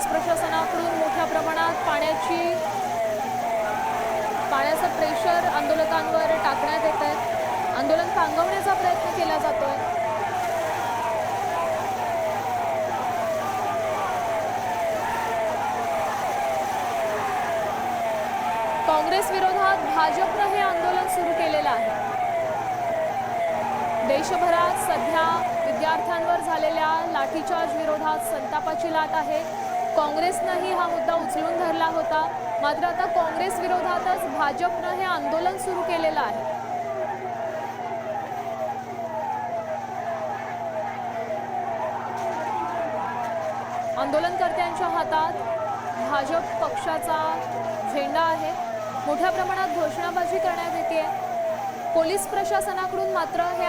Police प्रशासनाकडून मोठ्या प्रमाणात पाण्याचं प्रेशर आंदोलकांवर टाकण्यात येत आहे। आंदोलन थांबवण्याचा प्रयत्न केला जातोय। काँग्रेस विरोधात भाजपने हे आंदोलन सुरू केलेलं आहे। देशभरात सध्या विद्यार्थ्यांवर झालेल्या लाठीचार्ज विरोधात संतापाची लाट आहे। काँग्रेसनेही हा मुद्दा उचलून धरला होता, मात्र आता काँग्रेस विरोधातच भाजपने हे आंदोलन सुरू केलेलं आहे। आंदोलनकर्त्यांच्या हातात भाजप पक्षाचा झेंडा आहे। मोठ्या प्रमाणात घोषणाबाजी करण्यात येते। पोलीस प्रशासनाकडून मात्र हे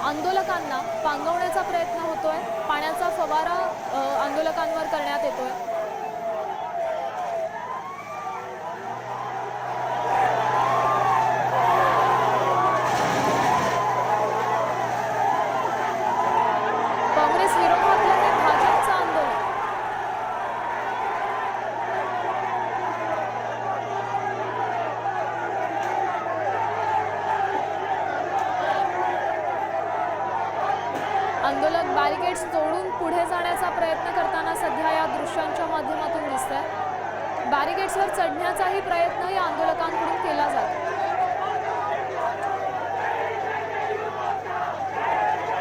आंदोलकांना पांगवण्याचा प्रयत्न होतोय। पाण्याचा फवारा आंदोलकांवर करण्यात येतोय। काँग्रेस विरोधातलं हे भाजपचं आंदोलन। आंदोलक बॅरिकेड्स तोडून पुढे जाण्याचा प्रयत्न करताना सध्या या दृश्यांच्या माध्यमातून दिसतंय। बॅरिकेड्सवर चढण्याचाही प्रयत्न या आंदोलकांकडून केला जातो।